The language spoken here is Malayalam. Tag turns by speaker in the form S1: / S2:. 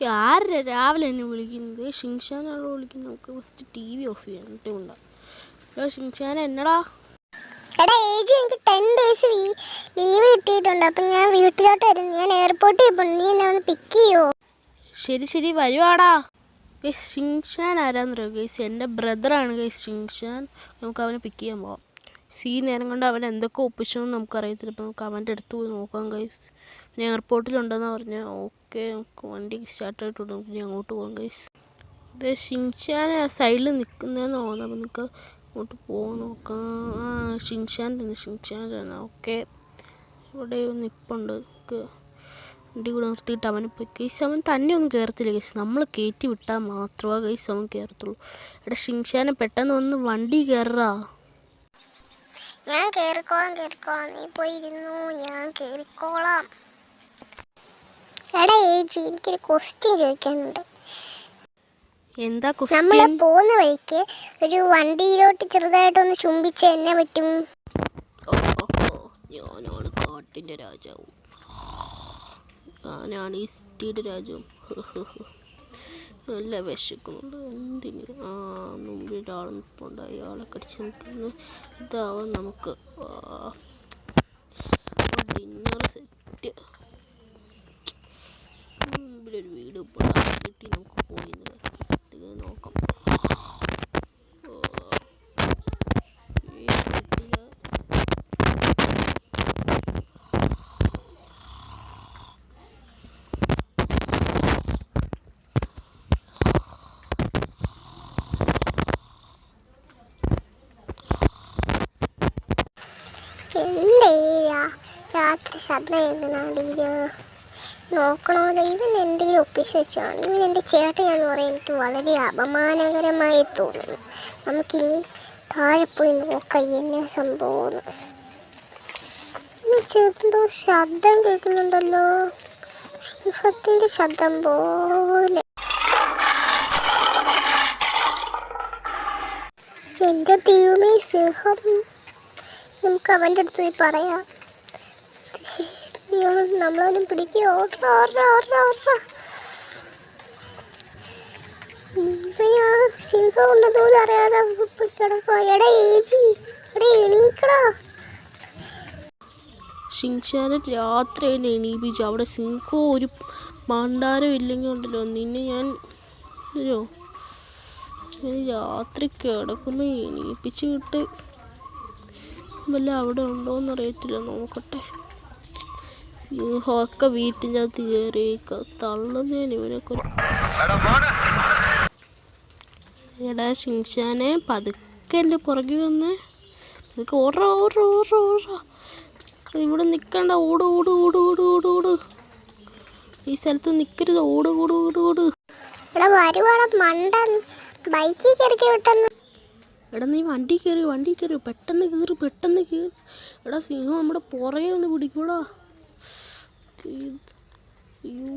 S1: ആരുടെ രാവിലെ എന്നെ വിളിക്കുന്നത്? ഷിങ്ഷാനാണോ വിളിക്കുന്നത്? നമുക്ക് ഫസ്റ്റ് TV ഓഫ് ചെയ്യാം, എന്നിട്ട് ഉണ്ടാവും. ഹലോ ഷിങ്ഷാന, എന്നടാ?
S2: എടാ ഏജി, എനിക്ക് 10 days ലീവ് കിട്ടിയിട്ടുണ്ട്. അപ്പം ഞാൻ വീട്ടിലോട്ട് വരുന്നു. ഞാൻ എയർപോർട്ടിൽ പോകുന്നു. നീ എന്നെ ഒന്ന് പിക്ക് ചെയ്യുമോ?
S1: ശരി ശരി, വരുവാടാ. ഗൈസ്, ഷിങ്ഷാൻ ആരാന്നറിയോ ഗൈസ്? എൻ്റെ ബ്രദറാണ് ഗൈസ് ഷിങ്ഷാൻ. നമുക്ക് അവനെ പിക്ക് ചെയ്യാൻ പോവാം. നേരം കൊണ്ട് അവൻ എന്തൊക്കെ ഒപ്പിച്ചോന്ന് നമുക്കറിയത്തില്ല. അപ്പോൾ നമുക്ക് അവൻ്റെ അടുത്ത് പോയി നോക്കാം ഗൈസ്. പിന്നെ എയർപോർട്ടിലുണ്ടെന്നാണ് പറഞ്ഞാൽ. ഓക്കെ, നമുക്ക് വണ്ടി സ്റ്റാർട്ടായിട്ടുണ്ട്. നമുക്ക് ഇനി അങ്ങോട്ട് പോകാം ഗൈസ്. ഇത് ഷിങ്ഷാൻ ആ സൈഡിൽ നിൽക്കുന്നതെന്ന് തോന്നുന്നു. അപ്പോൾ നമുക്ക് അങ്ങോട്ട് പോകാൻ നോക്കാം. ആ ഷിങ്ഷാൻ തന്നെ. ഓക്കെ, ഇവിടെ നിൽപ്പുണ്ട്. നമുക്ക് വണ്ടി കൂടെ നിർത്തിയിട്ട് അവന് പോയി. ഗൈസ്, അവൻ തന്നെ ഒന്നും കയറത്തില്ല ഗൈസ്. നമ്മൾ കയറ്റി വിട്ടാൽ മാത്രമേ ഗൈസ് അവൻ കയറത്തുള്ളൂ. എടാ ഷിങ്ഷാനെ, പെട്ടെന്ന് വന്ന് വണ്ടി കയറാ.
S2: ഞാൻ കയറിക്കോളാം. നീ പോയിരുന്നു, ഞാൻ കയറിക്കോളാം. എടാ ഏജി, എനിക്കൊരു ക്വസ്റ്റ്യൻ ചോദിക്കാനുണ്ട്.
S1: എന്താ ക്വസ്റ്റ്യൻ?
S2: നമ്മൾ പോകുന്ന വഴിക്ക് ഒരു വണ്ടിയിലോട്ട് ചെറുതായിട്ടൊന്ന് ചുംബിച്ച് എന്നെ പറ്റും?
S1: ഞാനാണ് കാട്ടിൻ്റെ രാജാവും. ഞാനാണ് ഈ സിറ്റിയുടെ രാജാവും. നല്ല വിശക്കുന്നുണ്ട്. എന്തിന്? മുമ്പിൽ ഒരാൾ നിൽപ്പുണ്ട്. അയാളെ കടിച്ച് നിൽക്കുന്നു. ഇതാവാം നമുക്ക് ഡിന്നർ സെറ്റ്. മുമ്പിലൊരു വീട് കിട്ടി. നമുക്ക് പോയി നോക്കാം.
S2: രാത്രി ശബ്ദം കേൾക്കുന്നുണ്ട്. നോക്കണമല്ലോ, ഇവൻ എന്തെങ്കിലും ഒപ്പിച്ച് വെച്ചാണ്. ഇവൻ എൻ്റെ ചേട്ടനാന്ന് പറയാൻ എനിക്ക് വളരെ അപമാനകരമായി തോന്നുന്നു. നമുക്കിനി താഴെ പോയി നോക്കാം എന്നെ സംഭവം. ചെറുതോ ശബ്ദം കേൾക്കുന്നുണ്ടല്ലോ, സിംഹത്തിൻ്റെ ശബ്ദം പോലെ. എൻ്റെ ദൈവമേ, സിംഹം! നമുക്ക് അവൻ്റെ അടുത്ത് പോയി പറയാം. നമ്മളവനും പിടിക്കുക. സിംഹം ഉള്ളതുപോലെ അറിയാതെ കിടക്കുക. എടാ ഏജി, എടാ എണീക്കടാ.
S1: ഷിങ്ഷാനെ രാത്രി തന്നെ എണീപ്പിച്ചു. അവിടെ സിംഹം ഒരു മണ്ടാരം ഇല്ലെങ്കിൽ ഉണ്ടല്ലോ നിന്നെ ഞാൻ രാത്രി കിടക്കുമ്പോൾ എണീപ്പിച്ച് വിട്ട് വല്ല അവിടെ ഉണ്ടോയെന്നറിയത്തില്ല. നോക്കട്ടെ. സിംഹമൊക്കെ വീട്ടിൻ്റെ അകത്ത് കയറി തള്ളുന്നതിന് ഇവനൊക്കെ. എടാ ഷിങ്ഷാനെ, പതുക്കെ എൻ്റെ പുറകെ വന്ന് പതുക്കെ ഓടാ. ഇവിടെ നിൽക്കണ്ട. ഓട്. ഈ സ്ഥലത്ത് നിൽക്കരുത്. ഓട്.
S2: എടാ
S1: നീ വണ്ടി കയറി പെട്ടെന്ന് കയറി. എടാ സിംഹം നമ്മുടെ പുറകെ ഒന്ന് പിടിക്കൂടാ. അയ്യോ,